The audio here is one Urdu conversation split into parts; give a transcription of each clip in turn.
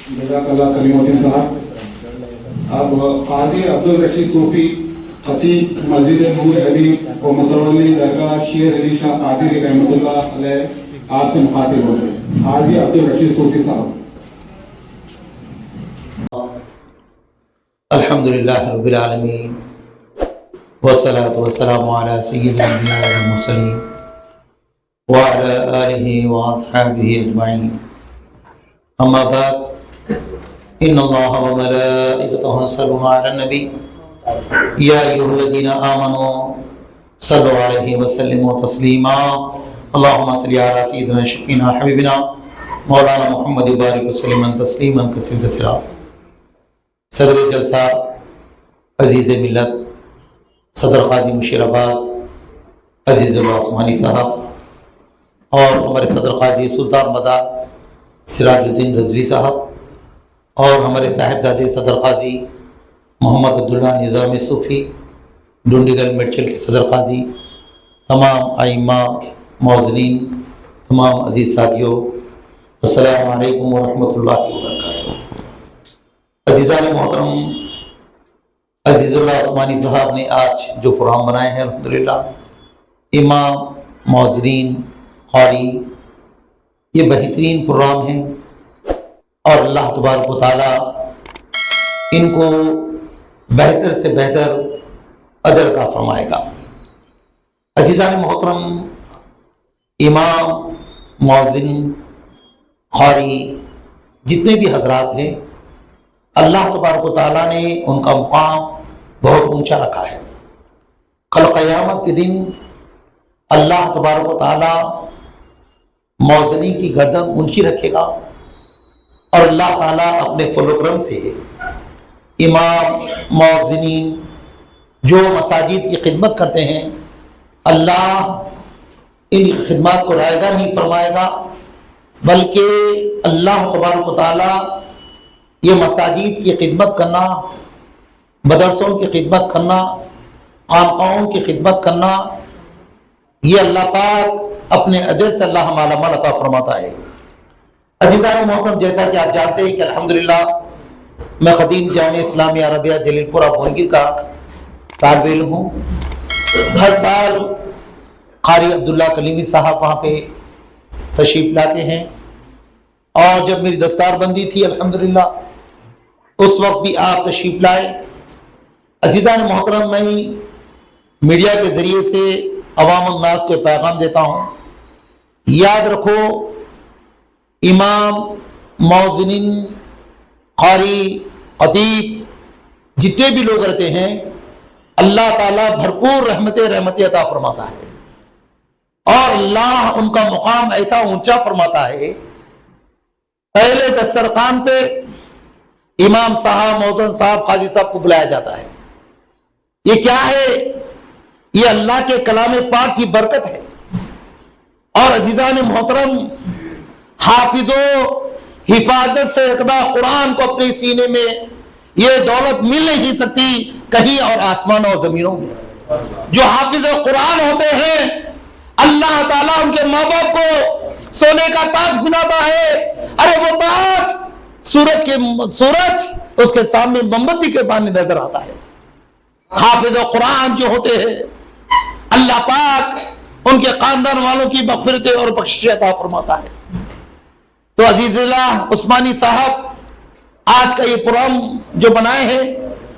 جزاک اللہ کلیم الدین صاحب. اب قاضی عبدالرشید صوفی خطیب مسجد نور علی و متولی درگاہ شیر علی شاہ قادری رحمۃ اللہ علیہ آپ سے مخاطب ہوتے ہیں. قاضی عبدالرشید صوفی صاحب. الحمدللہ رب العالمین والصلاة والسلام علی سید الانبیاء والمرسلین وعلی آلہ واصحابہ اجمعین. اما بعد ان اللہ وملائکتہ یصلون علی النبی یا ایھا الذین آمنوا صلوا علیہ وسلموا تسلیما. اللہم صلی علی سیدنا شفیعنا حبیبنا مولانا محمد بارک وسلم تسلیما کثیرا کثیرا. صدر جلسہ عزیز ملت صدر قاضی مشیر آباد عزیز اللہ عثمانی صاحب اور ہمارے صدر قاضی سلطان بازار سراج الدین رضوی صاحب اور ہمارے صاحبزادے صدر قاضی محمد عبداللہ نظام صوفی ڈونڈیگل میڈچل کے صدر قاضی، تمام ائمہ موذنین، تمام عزیز ساتھیوں، السلام علیکم ورحمۃ اللہ وبرکاتہ. عزیزان محترم، عزیز اللہ عثمانی صاحب نے آج جو پروگرام بنائے ہیں الحمدللہ، امام موذنین قاری، یہ بہترین پروگرام ہیں اور اللہ تبارک و تعالیٰ ان کو بہتر سے بہتر اجر عطا فرمائے گا. عزیزان محترم، امام موذن قاری جتنے بھی حضرات ہیں، اللہ تبارک و تعالیٰ نے ان کا مقام بہت اونچا رکھا ہے. کل قیامت کے دن اللہ تبارک و تعالیٰ موذنی کی گردن اونچی رکھے گا اور اللہ تعالیٰ اپنے فضل و کرم سے امام موذنین جو مساجد کی خدمت کرتے ہیں، اللہ ان کی خدمات کو رائے گار نہیں فرمائے گا، بلکہ اللہ تبارک و تعالیٰ یہ مساجد کی خدمت کرنا، مدرسوں کی خدمت کرنا، خانقاہوں کی خدمت کرنا، یہ اللہ پاک اپنے اجر سے اللہ مالا مال عطا فرماتا ہے. عزیزان محترم، جیسا کہ آپ جانتے ہیں کہ الحمدللہ میں خدیم جامعہ اسلامیہ عربیہ جلیل پورہ بھونگیر کا طالب علم ہوں. ہر سال قاری عبداللہ کلیمی صاحب وہاں پہ تشریف لاتے ہیں اور جب میری دستار بندی تھی الحمدللہ اس وقت بھی آپ تشریف لائے. عزیزان محترم، میں میڈیا کے ذریعے سے عوام الناس کو پیغام دیتا ہوں، یاد رکھو امام موذنین قاری خطیب جتنے بھی لوگ رہتے ہیں، اللہ تعالیٰ بھرپور رحمت عطا فرماتا ہے اور اللہ ان کا مقام ایسا اونچا فرماتا ہے. پہلے دسترخوان پہ امام صاحب، موذن صاحب، قاضی صاحب کو بلایا جاتا ہے. یہ کیا ہے؟ یہ اللہ کے کلام پاک کی برکت ہے. اور عزیزان محترم، حافظوں حفاظت سے اقدا قرآن کو اپنے سینے میں یہ دولت مل نہیں سکتی کہیں اور آسمانوں اور زمینوں میں. جو حافظ قرآن ہوتے ہیں، اللہ تعالیٰ ان کے ماں باپ کو سونے کا تاج بناتا ہے. ارے وہ تاج سورج اس کے سامنے موم بتی کے پانی نظر آتا ہے. حافظ قرآن جو ہوتے ہیں، اللہ پاک ان کے خاندان والوں کی مغفرت اور بخشش عطا فرماتا ہے. تو عزیز اللہ عثمانی صاحب آج کا یہ پروگرام جو بنائے ہیں،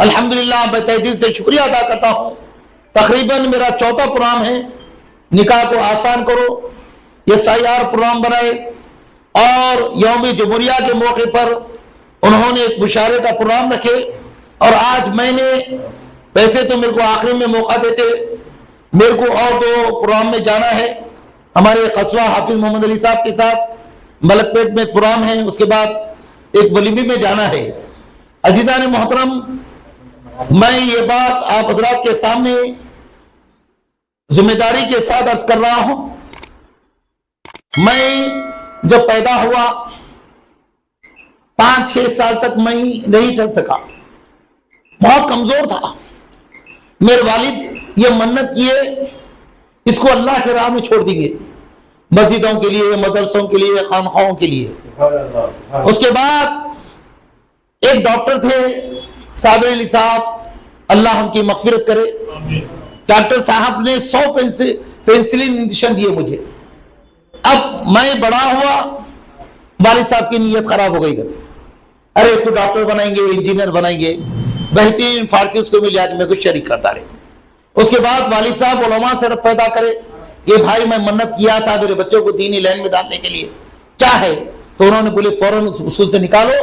الحمدللہ میں تہ دل سے شکریہ ادا کرتا ہوں. تقریباً میرا چوتھا پروگرام ہے. نکاح کو آسان کرو، یہ سیار پروگرام بنائے اور یوم جمہوریہ کے موقع پر انہوں نے ایک مشاعرے کا پروگرام رکھے. اور آج میں نے، ویسے تو میرے کو آخری میں موقع دیتے، میرے کو اور 2 پروگرام میں جانا ہے. ہمارے قصوہ حافظ محمد علی صاحب کے ساتھ ملک پیٹ میں ایک پروگرام ہے، اس کے بعد ایک ولیمے میں جانا ہے. عزیزان محترم، میں یہ بات آپ حضرات کے سامنے ذمہ داری کے ساتھ عرض کر رہا ہوں. میں جب پیدا ہوا 5-6 سال تک میں نہیں چل سکا، بہت کمزور تھا. میرے والد یہ منت کیے اس کو اللہ کے راہ میں چھوڑ دیں گے، مسجدوں کے لیے، مدرسوں کے لیے، خانقاہوں کے لیے. اس کے بعد ایک ڈاکٹر تھے صابر علی صاحب، اللہ ان کی مغفرت کرے. ڈاکٹر صاحب نے 100 پینسلین انجیکشن دیے مجھے. اب میں بڑا ہوا، والد صاحب کی نیت خراب ہو گئی. کہتے ارے اس کو ڈاکٹر بنائیں گے، انجینئر بنائیں گے، بہترین فارسی اس کو مل جائے کہ میں کچھ شریک کرتا رہے. اس کے بعد والد صاحب علماء سے رد پیدا کرے کہ بھائی میں منت کیا تھا میرے بچوں کو دینی لائن میں ڈالنے کے لیے، کیا ہے؟ تو انہوں نے بولے فوراً اسکول سے نکالو،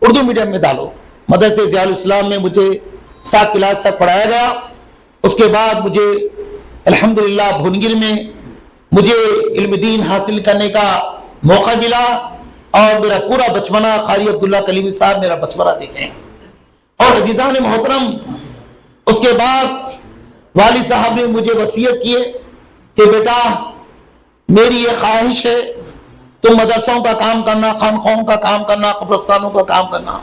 اردو میڈیم میں ڈالو. مدرسے ضیاء الاسلام میں مجھے 7 کلاس تک پڑھایا گیا. اس کے بعد مجھے الحمدللہ بھونگیر میں مجھے علم دین حاصل کرنے کا موقع ملا، اور میرا پورا بچپنا قاری عبداللہ کلیمی صاحب میرا بچپنا دیکھے ہیں. اور عزیزان محترم، اس کے بعد والد صاحب نے مجھے وصیت کیے کہ بیٹا میری یہ خواہش ہے تم مدرسوں کا کام کرنا، خانقاہوں کا کام کرنا، قبرستانوں کا کام کرنا،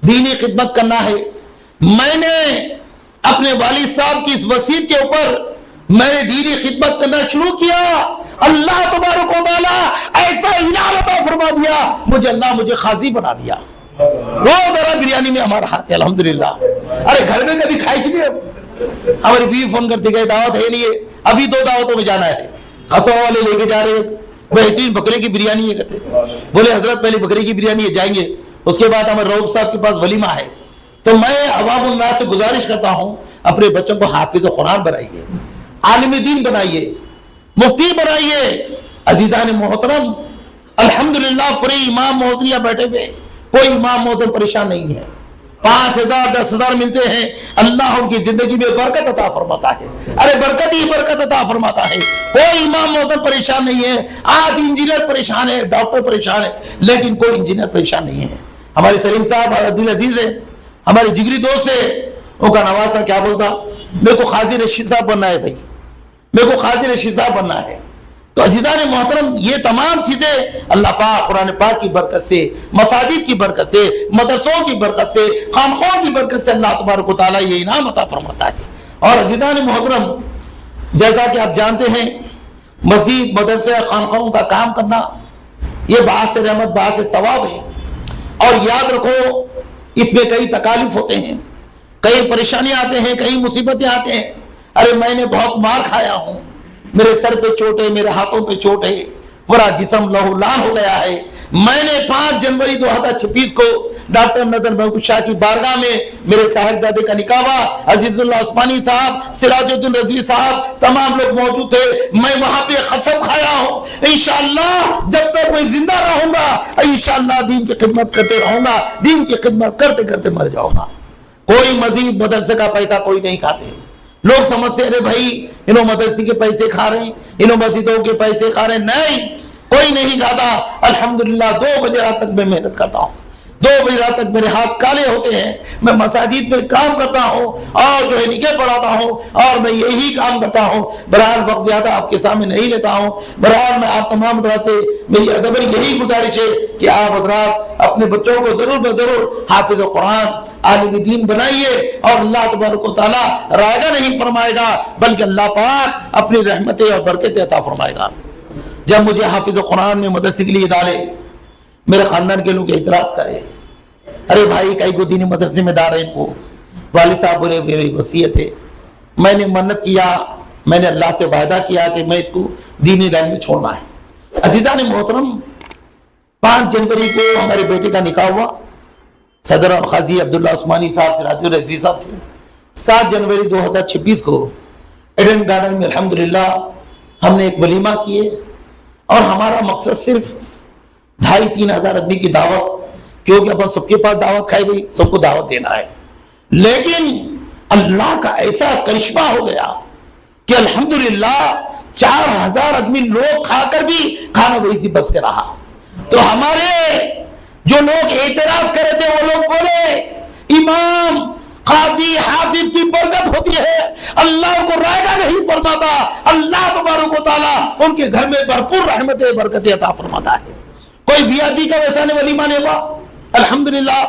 دینی خدمت کرنا ہے. میں نے اپنے والد صاحب کی اس وصیت کے اوپر میں نے دینی خدمت کرنا شروع کیا. اللہ تبارک و تعالیٰ ایسا انعام عطا فرما دیا مجھے، اللہ مجھے قاضی بنا دیا. روز ذرا بریانی میں ہمارا ہاتھ ہے الحمدللہ. ارے گھر میں کبھی کھائی چلیے. ہماری بیوی فون کرتے گئے دعوت ہے نہیں، ابھی 2 دعوتوں میں جانا ہے. خسوں والے لے کے جا رہے، بہترین بکرے کی بریانی ہے. کہتے بولے حضرت پہلے بکرے کی بریانی ہے، جائیں گے. اس کے بعد ہمارے رؤوف صاحب کے پاس ولیمہ ہے. تو میں عوام الناس سے گزارش کرتا ہوں اپنے بچوں کو حافظ قرآن بنائیے، عالم دین بنائیے، مفتی بنائیے. عزیزان محترم الحمدللہ پورے امام موزنیہ بیٹھے ہوئے، کوئی امام موزن پریشان نہیں ہے. 5,000 10,000 ملتے ہیں. اللہ ان کی زندگی میں برکت عطا فرماتا ہے. ارے برکت ہی برکت عطا فرماتا ہے. کوئی امام موزن پریشان نہیں ہے. آج انجینئر پریشان ہے، ڈاکٹر پریشان ہے، لیکن کوئی انجینئر پریشان نہیں ہے. ہمارے سلیم صاحب عبد العزیز ہے، ہمارے جگری دوست ہے، ان کا نواسا کیا بولتا میرے کو قاضی رشید صاحب بننا ہے. بھائی میرے کو قاضی رشید صاحب بننا ہے. تو عزیزان محترم یہ تمام چیزیں اللہ پاک قرآن پاک کی برکت سے، مساجد کی برکت سے، مدرسوں کی برکت سے، خانقاہوں کی برکت سے اللہ تبارک و تعالیٰ یہ انعام عطا فرماتا ہے. اور عزیزان محترم جیسا کہ آپ جانتے ہیں مسجد مدرسے خانقاہوں کا کام کرنا یہ باعث رحمت باعث ثواب ہے. اور یاد رکھو اس میں کئی تکالیف ہوتے ہیں، کئی پریشانیاں آتے ہیں، کئی مصیبتیں آتے ہیں. ارے میں نے بہت مار کھایا ہوں، میرے سر پہ چوٹ ہے، میرے ہاتھوں پہ چوٹ ہے، پورا جسم لہو لان ہو گیا ہے. میں نے 5 جنوری 2026 کو ڈاکٹر نظر محبوب شاہ کی بارگاہ میں میرے صاحبزادے کا نکاح ہوا. عزیز اللہ عثمانی صاحب، سراج الدین رضوی صاحب، تمام لوگ موجود تھے. میں وہاں پہ قسم کھایا ہوں انشاءاللہ جب تک میں زندہ رہوں گا انشاءاللہ دین کی خدمت کرتے رہوں گا، دین کی خدمت کرتے کرتے مر جاؤں گا. کوئی مزید مدرسے کا پیسہ کوئی نہیں کھاتے. لوگ سمجھتے ہیں بھائی انہوں مدرسے کے پیسے کھا رہے ہیں، انہوں مسجدوں کے پیسے کھا رہے ہیں. نہیں، کوئی نہیں کھاتا. الحمدللہ 2 بجے رات تک میں محنت کرتا ہوں، 2 بجے رات تک میرے ہاتھ کالے ہوتے ہیں. میں مساجد میں کام کرتا ہوں اور جو ہے نکاح پڑھاتا ہوں اور میں یہی کام کرتا ہوں. بہرحال وقت زیادہ آپ کے سامنے نہیں لیتا ہوں. بہرحال میں آپ تمام حضرات سے میری ادبر یہی گزارش ہے کہ آپ حضرات اپنے بچوں کو ضرور حافظ قرآن عالم دین بنائیے. اور اللہ تبارک و تعالیٰ رائگاں نہیں فرمائے گا بلکہ اللہ پاک اپنی رحمتیں اور برکتیں عطا فرمائے گا. جب مجھے حافظ قرآن میں مدرسے کے لیے ڈالے میرے خاندان کے لوگ اعتراض کرے، ارے بھائی کئی کو دینی مدرسے میں ڈال رہے ان کو. والد صاحب بولے میری وصیت ہے. میں نے منت کیا، میں نے اللہ سے وعدہ کیا کہ میں اس کو دینی لائن میں چھوڑنا ہے. عزیزان محترم 5 جنوری کو ہمارے بیٹے کا نکاح ہوا. صدر قاضی عبداللہ عثمانی صاحب سراج الرضوی صاحب تھے. 7 جنوری 2026 کو ایڈن گارڈن میں الحمدللہ ہم نے ایک ولیمہ کیے. اور ہمارا مقصد صرف 2,500-3,000 آدمی کی دعوت، کیونکہ اپن سب کے پاس دعوت کھائے بھائی سب کو دعوت دینا ہے. لیکن اللہ کا ایسا کرشمہ ہو گیا کہ الحمدللہ 4,000 آدمی لوگ کھا کر بھی کھانا وہی سے بس کے رہا. تو ہمارے جو لوگ اعتراض کرے تھے وہ لوگ بولے امام قاضی حافظ کی برکت ہوتی ہے، اللہ کو رائگاں نہیں فرماتا. اللہ تبارک و تعالیٰ ان کے گھر میں بھرپور رحمتیں برکتیں عطا فرماتا ہے. کوئی وی آئی پی کا ویسا نہیں ولیمہ نہیں ہوا. الحمدللہ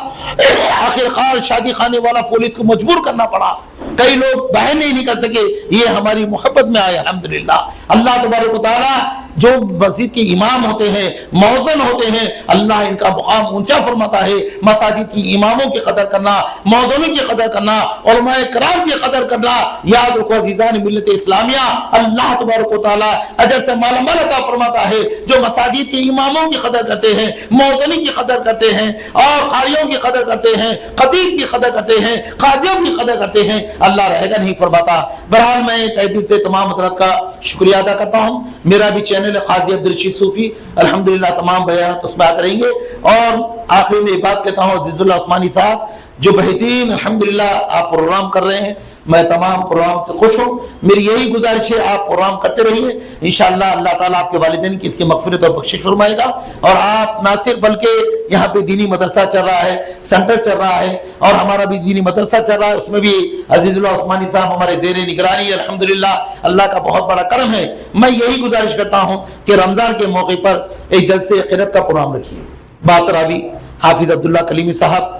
آخر کار شادی خانے والا پولیس کو مجبور کرنا پڑا. کئی لوگ باہر نہیں نکل سکے، یہ ہماری محبت میں آئے. الحمدللہ اللہ تبارک و تعالیٰ جو مسجد کے امام ہوتے ہیں، مؤذن ہوتے ہیں، اللہ ان کا مقام اونچا فرماتا ہے۔ مساجد کی اماموں کی قدر کرنا، مؤذنوں کی قدر کرنا، علماء کرام کی قدر کرنا، یاد رکھو عزیزان ملت اسلامیہ، اللہ تبارک و تعالیٰ اجر سے مالا مال عطا فرماتا ہے۔ جو مساجد کے اماموں کی قدر کرتے ہیں، مؤذنی کی قدر کرتے ہیں، اور قاریوں کی قدر کرتے ہیں، خطیب کی قدر کرتے ہیں، قاضیوں کی قدر کرتے ہیں، اللہ رہے گا نہیں فرماتا۔ بہرحال میں تہ دل سے تمام حضرات کا شکریہ ادا کرتا ہوں۔ میرا بھی چینل ہے قاضی عبدالرشید صوفی، الحمدللہ تمام بیانات اس میں آتے رہیں گے۔ اور آخر میں ایک بات کہتا ہوں، عزیز اللہ عثمانی صاحب جو بہترین الحمدللہ آپ پروگرام کر رہے ہیں، میں تمام پروگرام سے خوش ہوں۔ میری یہی گزارش ہے آپ پروگرام کرتے رہیے، انشاءاللہ اللہ تعالیٰ آپ کے والدین کی اس کی مغفرت اور بخشش فرمائے گا۔ اور آپ نہ صرف بلکہ یہاں پہ دینی مدرسہ چل رہا ہے، سینٹر چل رہا ہے، اور ہمارا بھی دینی مدرسہ چل رہا ہے، اس میں بھی عزیز اللہ عثمانی صاحب ہمارے زیر نگرانی ہے، الحمدللہ اللہ کا بہت بڑا کرم ہے۔ میں یہی گزارش کرتا ہوں کہ رمضان کے موقع پر ایک جلسے قرات کا پروگرام رکھیے، باتراوی حافظ عبداللہ کلیمی صاحب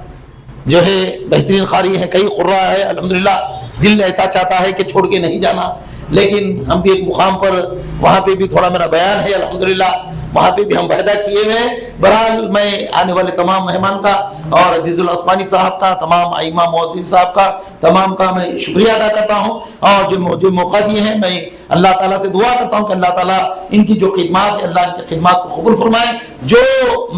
جو ہے بہترین قاری ہیں، کئی قرہ ہے، الحمدللہ دل ایسا چاہتا ہے کہ چھوڑ کے نہیں جانا، لیکن ہم بھی ایک مقام پر وہاں پہ بھی تھوڑا میرا بیان ہے، الحمدللہ وہاں پہ بھی ہم وعدہ کیے ہوئے ہیں۔ بہرحال میں آنے والے تمام مہمان کا اور عزیز العثمانی صاحب کا، تمام ائمہ مؤذن صاحب کا، تمام کا میں شکریہ ادا کرتا ہوں، اور جو موقع دیے ہیں میں اللہ تعالیٰ سے دعا کرتا ہوں کہ اللہ تعالیٰ ان کی جو خدمات ہے، اللہ ان کی خدمات کو قبول فرمائے۔ جو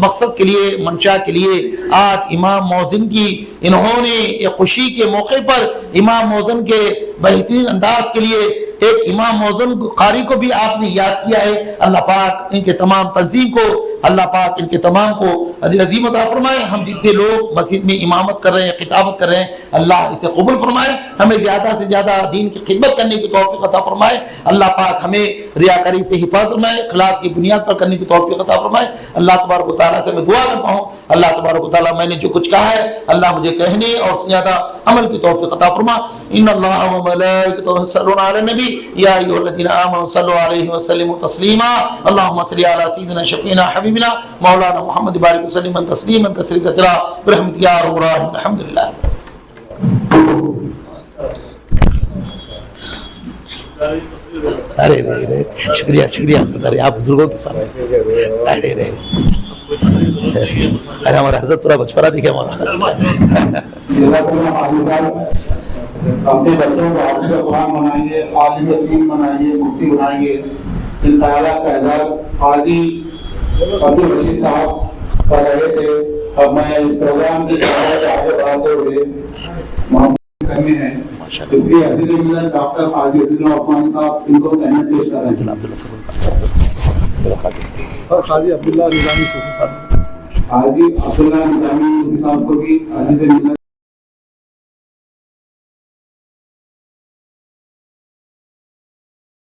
مقصد کے لیے، منشا کے لیے آج امام مؤذن کی انہوں نے ایک خوشی کے موقع پر امام مؤذن کے بہترین انداز کے لیے ایک امام مؤذن قاری کو بھی آپ نے یاد کیا ہے، اللہ پاک ان کے تمام تنظیم کو، اللہ پاک ان کے تمام کو عظیم عطا فرمائے۔ ہم جتنے لوگ مسجد میں امامت کر رہے ہیں، خطابت کر رہے ہیں، اللہ اسے قبول فرمائے، ہمیں زیادہ سے زیادہ دین کی خدمت کرنے کی توفیق عطا فرمائے، اللہ پاک ہمیں ریاکاری سے حفاظت فرمائے، اخلاص کی بنیاد پر کرنے کی توفیق عطا فرمائے۔ اللہ تبارک و تعالیٰ سے میں دعا کرتا ہوں، اللہ تبارک و تعالیٰ میں نے جو کچھ کہا ہے اللہ مجھے کہنے اور زیادہ عمل کی توفیق عطا فرما۔ ان اللہ و ملائکتہ یصلون علی النبی یا ایھا الذین آمنوا صلوا علیہ وسلموا تسلیما اللهم صل علی سیدنا شفیعنا حبیبنا مولانا محمد بارک وسلم تسلیما کثیرا کثیرا برحمتک یا ارحم الراحمین الحمدللہ۔ ارے رے شکریہ شکریہ ارے آپ بزرگوں کے سامنے ارے رے ارے ہمارا حضرت پورا بچپنا دیکھے ہمارا۔ اپنے بچوں کو حافظ قرآن بنائیے، عالم دین بنائیے، مفتی بنائیے۔ ان خیالات کا اظہار قاضی عبدالرشید صاحب کر رہے تھے، اور میں پروگرام کی آگے بڑھاتے ہوئے محمد کرنے ہیں، اس لیے عزیز ملت ڈاکٹر قاضی عبداللہ عثمانی صاحب ان کو تہنیت پیش کر رہے ہیں۔ قاضی عبداللہ نظامی صوفی صاحب، قاضی عبداللہ نظامی صوفی صاحب کو بھی عزیز ملت